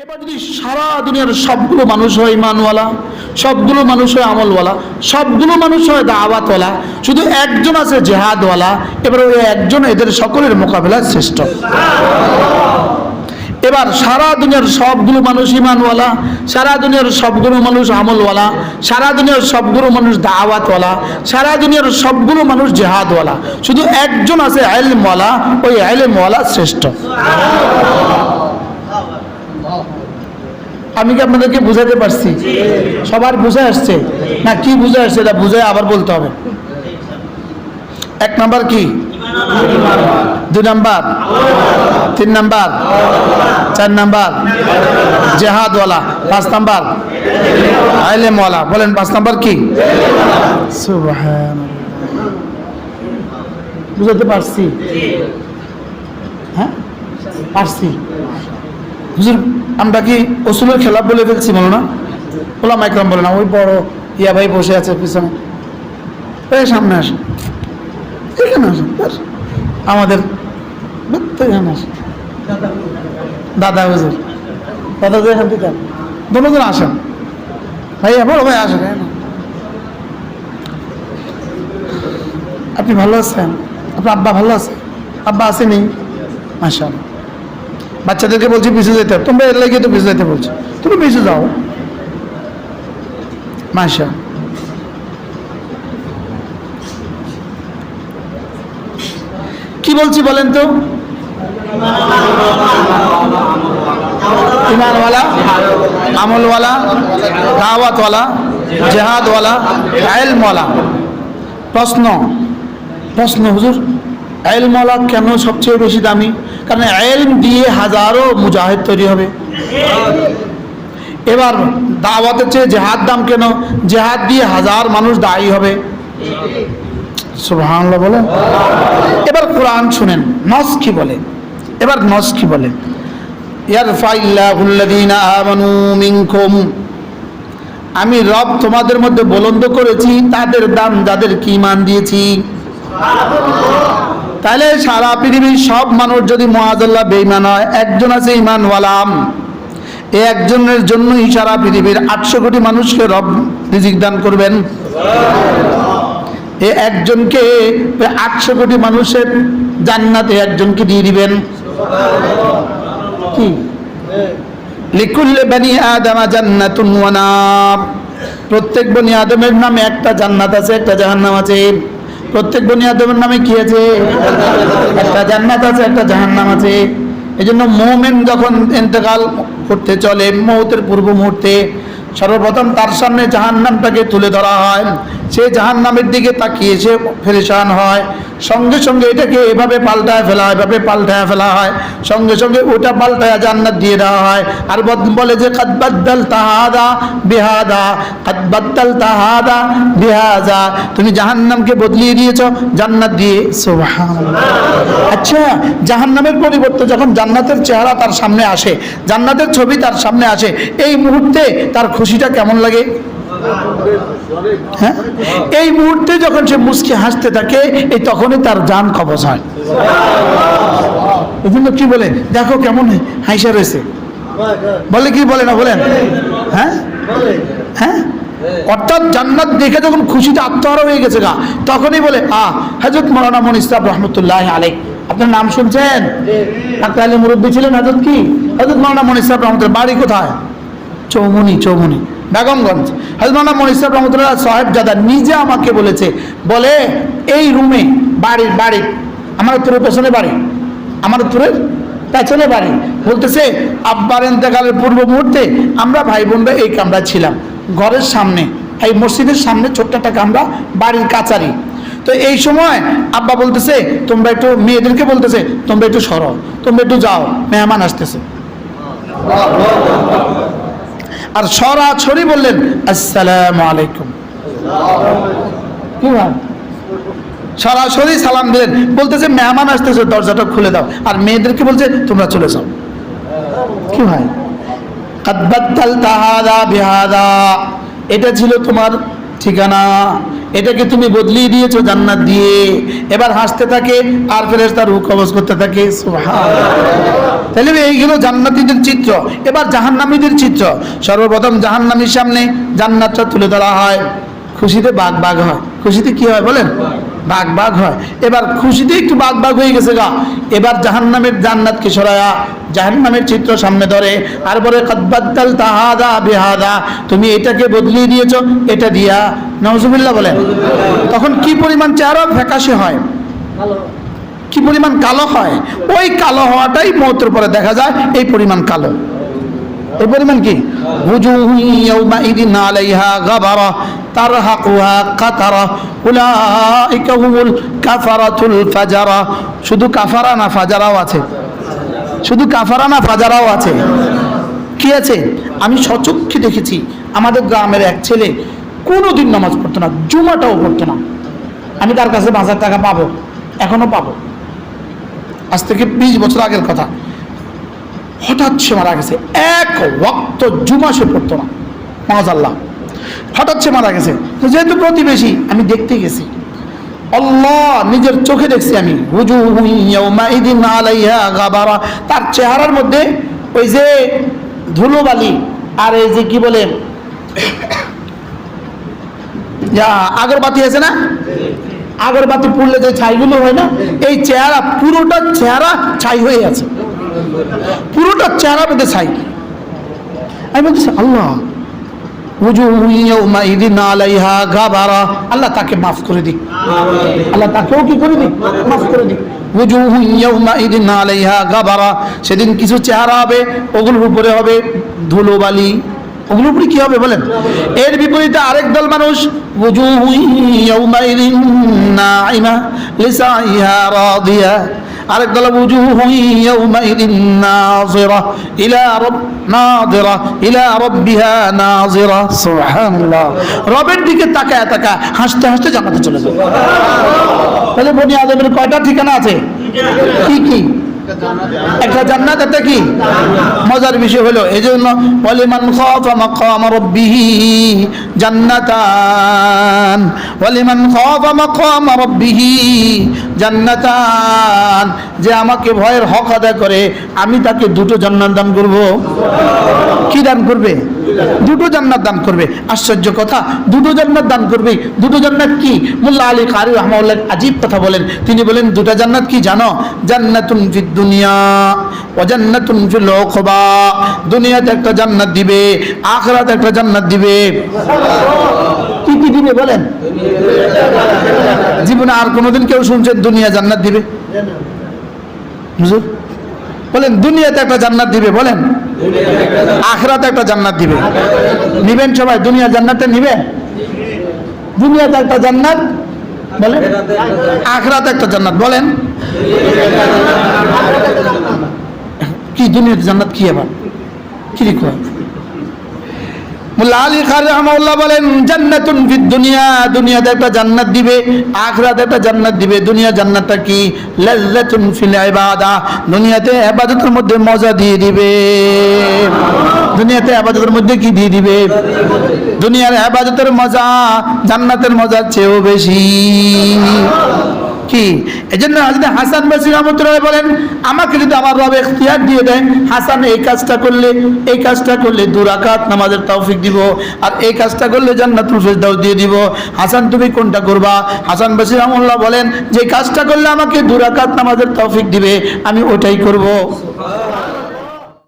এবার যদি সারা দুনিয়ার সবগুলো মানুষ হয় ইমানওয়ালা, সবগুলো মানুষ হয় আমলওয়ালা, সবগুলো মানুষ হয় দাওয়াতওয়ালা, শুধু একজন আছে জিহাদওয়ালা, এবার ওই একজন এদের সকলের মোকাবেলায় শ্রেষ্ঠ। এবার সারা দুনিয়ার সবগুলো মানুষ ইমানওয়ালা, সারা দুনিয়ার সবগুলো মানুষ আমলওয়ালা, সারা দুনিয়ার সবগুলো মানুষ দাওয়াতওয়ালা, সারা দুনিয়ার সবগুলো মানুষ জিহাদওয়ালা, শুধু একজন আছে ইলমওয়ালা, ওই ইলমওয়ালা শ্রেষ্ঠ। আমি কি আপনাদেরকে বুঝাতে পারছি? সবার বুঝে আসছে না? কি বুঝে আসছে এটা বুঝে আবার বলতে হবে। এক নাম্বার কি, দুই নাম্বার, তিন নাম্বার, চার নাম্বার জিহাদওয়ালা, পাঁচ নাম্বার ইলমওয়ালা। বলেন পাঁচ নাম্বার কি? সুবহানাল্লাহ। বুঝাতে পারছি? হ্যাঁ পারছি। হুজুর আমরা কি ওসুলের খেলা বলে ফেলছি বলো না? ওলা মাইক্রাম বলে না, ওই বড় ইয়া ভাই বসে আছে পিছনে, এই সামনে আসে, এখানে আসে, আমাদের এখানে আসে দাদা হুজুর, দাদা হুজুর এখান থেকে দুজন আসেন, ভাইয়া বড় ভাই আসেন। আপনি ভালো আছেন? আপনার আব্বা ভালো আছে? আব্বা আসেনি? মাশাআল্লাহ। বাচ্চাদেরকে বলছি পিছু যেতে, তোমরা এর লাগিয়ে তো পিছু যেতে বলছো, তুমি পিছু যাও। মাশা কি বলছি বলেন তো? ইমানওয়ালা, আমলওয়ালা, দাওয়াতওয়ালা, জিহাদওয়ালা, ইলমওয়ালা। প্রশ্ন হুজুর ইলমওয়ালা কেন সবচেয়ে বেশি দামি? কারণ ইলম দিয়ে হাজারো মুজাহিদ তৈরি হবে। এবার দাওয়াতের চেয়ে জিহাদ দাম কেন? জিহাদ দিয়ে হাজার মানুষ দায়ী হবে। সুবহানাল্লাহ বলেন। এবার কোরআন শুনেন, নস কি বলে? এবার নস কি বলে? ইয়ারফাইল্লাহুল্লাযীনা আমানু মিনকুম, আমি রব তোমাদের মধ্যে বুলন্দ করেছি তাদের দাম যাদেরকে ঈমান দিয়েছি। তাহলে সারা পৃথিবীর সব মানুষ যদি মুআযাল্লাহ বেঈমান হয়, একজন আছে ঈমানওয়ালা, এই একজনের জন্যই সারা পৃথিবীর 800 কোটি মানুষকে রব রিজিক দান করবেন। এই একজনকে 800 কোটি মানুষের জান্নাতে একজনকে দিয়ে দিবেন। কি? লিকুল্লি বানি আদম জান্নাতুন ওয়া নার, প্রত্যেক বনি আদমের নামে একটা জান্নাত আছে, একটা জাহান্নাম আছে। প্রত্যেক বনি আদমের নামে কি আছে? একটা জান্নাত আছে, একটা জাহান্নাম আছে। এই জন্য মুমিন যখন ইন্তেকাল করতে চলে, মওতের পূর্ব মুহূর্তে সর্বপ্রথম তার সামনে জাহান্নামটাকে তুলে ধরা হয়। সে জাহান্নামের দিকে তাকিয়ে সে পেরেশান হয়, সঙ্গে সঙ্গে এটাকে এভাবে পাল্টায় ফেলা হয়, এভাবে পাল্টায় ফেলা হয়, সঙ্গে সঙ্গে ওটা পাল্টায় জান্নাত দিয়ে দেওয়া হয়। আর বলে যে কাদ বাদদালতা হাদা বিহাদা, কাদ বাদদালতা হাদা বিহাদা, তুমি জাহান্নামকে বদলিয়ে দিয়েছো জান্নাত দিয়ে। সুবহানাল্লাহ। আচ্ছা, জাহান্নামের পরিবর্তে যখন জান্নাতের চেহারা তার সামনে আসে, জান্নাতের ছবি তার সামনে আসে, এই মুহূর্তে তার খুশিটা কেমন লাগে? হ্যাঁ, এই মুহূর্তে যখন সে মুস্কি হাসতে থাকে, এই তখনই তার জান কবজ হয়। এই জন্য কি বলে, দেখো কেমন হাসা রয়েছে, বলে কি বলে না বলেন? হ্যাঁ হ্যাঁ, অর্থাৎ জান্নাত দেখে যখন খুশিতে আত্মহারা হয়ে গেছে গা, তখনই বলে হযরত মাওলানা মুঈন ইসলাম রাহমাতুল্লাহ আলাইহি, আপনার নাম শুনছেন? তাহলে মুরব্বী ছিলেন হযরত কি? হযরত মাওলানা মুঈন ইসলাম রাহমাতুল্লাহ। বাড়ি কোথায়? চৌমুনি বেগমগঞ্জ। হযরত মাওলানা মুঈন ইসলাম রাহমাতুল্লাহ সাহেবজাদা নিজে আমাকে বলেছে, বলে এই রুমে বাড়ি আমার উত্তরের পেছনে বাড়ি, আমার উত্তরের পেছনে বাড়ি, বলতেছে আব্বার ইন্তেকালের পূর্ব মুহূর্তে আমরা ভাই বোনরা এই কামরা ছিলাম, ঘরের সামনে এই মসজিদের সামনে ছোট্ট একটা কামরা, বাড়ির কাচারি। তো এই সময় আব্বা বলতেছে তোমরা একটু, মেয়েদেরকে বলতেছে তোমরা একটু সরো, তোমরা একটু যাও, মেহমান আসতেছে। আর সরাসরি বললেন আসসালামু আলাইকুম। কি ভাই, সরাসরি সালাম দিলেন, বলতেছে মেহমান আসতেছে, দরজাটা খুলে দাও। আর মেয়েদেরকে বলছে তোমরা চলে যাও। কি ভাই, কাদ বাদদালতা হাদা বিহাদা, এটা ছিল তোমার ঠিকানা, এটাকে তুমি বদলিয়ে দিয়েছো জান্নাত দিয়ে। এবার হাসতে থাকে আর ফেরেশতা রূহ কবজ করতে থাকে। সুবহানাল্লাহ। তাহলে এইগুলো জান্নাতীদের চিত্র। এবার জাহান্নামীদের চিত্র। সর্বপ্রথম জাহান্নামীর সামনে জান্নাতটা তুলে ধরা হয়, খুশিতে বাগ বাগ হয়। খুশিতে কি হয় বলেন? বাগ বাগ হয়। এবার খুশিতে একটু বাগ বাগ হয়ে গেছে গা, এবার জাহান্নামের জান্নাতকে সরায়া জাহান্নামের চিত্র সামনে ধরে আর বলে কদ বাদদালতা হাদা বিহাদা, তুমি এটাকে বদলিয়ে দিয়েছো এটা দিয়া। নাউজুবিল্লাহ বলেন। তখন কি পরিমাণ চেহারা ফ্যাকাশে হয়, কি পরিমাণ কালো হয়। ওই কালো হওয়াটাই মওতের পরে দেখা যায় এই পরিমাণ কালো। এই পরিমাণ কি? ওয়াজুহু ইয়াওমাইদিন আলাইহা গাবারা তারহাকুহা কাতারা উলাইকা হুমুল কাফারাতুল ফাজারা। শুধু কাফারা না, ফাজারাও আছে। শুধু কাফারা না, ফাজারাও আছে। কি আছে? আমি সচক্ষে দেখেছি আমাদের গ্রামের এক ছেলে কোনোদিন নামাজ পড়তো না, জুমাটাও পড়তো না। আমি তার কাছে ৫,০০০ টাকা পাবো, এখনো পাবো, আজ থেকে ২০ বছর আগের কথা। হঠাৎ সে মারা গেছে, এক ওয়াক্ত জুমা সে পড়তো না, মাআযাল্লাহ। হঠাৎ সে মারা গেছে। যেহেতু প্রতিবেশী, আমি দেখতে গেছি, আল্লাহ নিজের চোখে দেখছি আমি। ওয়াজুহু ইয়াওমাইদিন আলাইহা গাবারা, তার চেহারার মধ্যে ওই যে ধুলোবালি আর এই যে কি বলে আগরবাতি আছে না, আগরবাতি পুড়লে যে ছাইগুলো হয় না, এই চেহারা পুরোটা চেহারা ছাই হয়ে আছে, পুরোটা চেহারা মধ্যে ছাই। আমি বলছি আল্লাহ, ওয়াজুহু ইয়াওমাইদিন আলাইহা গাবারা, আল্লাহ তাকে মাফ করে দিক, আল্লাহ তাকেও কি করে দিক, মাফ করে দিক। ওয়াজুহু ইয়াওমাইদিন আলাইহা গাবারা, সেদিন কিছু চেহারা হবে ওগুলোর উপরে হবে ধুলোবালি, ওগুলোর উপরে কি হবে বলেন? এর বিপরীতে আরেক দল মানুষ, ওয়াজুহু ইয়াওমাইদিন নাইমা লিসাইহা রাদিয়া, আরেক দল ওয়াজুহু ইয়াওমাইদিন নাযিরা ইলা রাব্বিহা নাযিরা। সুবহানাল্লাহ। রবের দিকে তাকায় তাকায় হাসতে হাসতে জান্নাতে চলে যাবে। তাহলে বনি আদমের কয়টা ঠিকানা আছে? কি কি? একটা জান্নাত, একটা কি? মজার বিষয় হলো এই জন্য ওয়ালিমান খাফা মাকাম রাব্বিহি জান্নাতান, ওয়ালিমান খাফা মাকাম রাব্বিহি জান্নাতান, যে আমাকে ভয়ের হক আদায় করে আমি তাকে দুটো জান্নাত দান করব। কি দান করবে? দুটো জান্নাত দান করবে। আশ্চর্য কথা, দুটো জান্নাত দান করবে। দুটো জান্নাত কি? মোল্লা আলী কারি রাহমাহুল্লাহ আজীব কথা বলেন। তিনি বলেন দুটো জান্নাত কি জানো? জান্নাতুন ফিদ দুনিয়া ওয়া জান্নাতুন ফিল উকবা। দুনিয়াতে একটা জান্নাত দিবে, আখিরাতে একটা জান্নাত দিবে। কি কি দিবে বলেন? জীবনে আর কোনোদিন কেউ শুনছেন দুনিয়া জান্নাত দিবে? হুজুর বলেন দুনিয়াতে একটা জান্নাত দিবে, বলেন আখিরাতে একটা জান্নাত দিবে। নিবেন সবাই? দুনিয়া জান্নাতে নিবেন? দুনিয়াতে একটা জান্নাত বলেন, আখিরাতে একটা জান্নাত বলেন। কি দুনিয়াতে জান্নাত কি আবার কি লিখো? মোল্লা আলী কারি রাহমাহুল্লাহ বলেন জান্নাতুন ফিদ দুনিয়া, দুনিয়াতে একটা জান্নাত দিবে, আখিরাতে একটা জান্নাত দিবে। দুনিয়া জান্নাতটা কি? লাযযাতুন ফিল ইবাদা, দুনিয়াতে ইবাদতের মধ্যে মজা দিয়ে দিবে। দুনিয়াতে ইবাদতের মধ্যে কি দিয়ে দিবে? দুনিয়ার ইবাদতের মজা জান্নাতের মজার চেয়েও বেশি। কি এজন্য হযরত হাসান বসরি রাহমাতুল্লাহ বলেন আমাকে যদি আমার রব ইখতিয়ার দিয়ে দেয়, হাসান এই কাজটা করলে, এই কাজটা করলে 2 রাকাত নামাজের তৌফিক দিব, আর এই কাজটা করলে জান্নাতুল ফিরদাউস দিয়ে দিব। হাসান তুমি কোনটা করবা? হাসান বসরি রাহমাতুল্লাহ বলেন যে কাজটা করলে আমাকে 2 রাকাত নামাজের তৌফিক দিবে আমি ওটাই করব।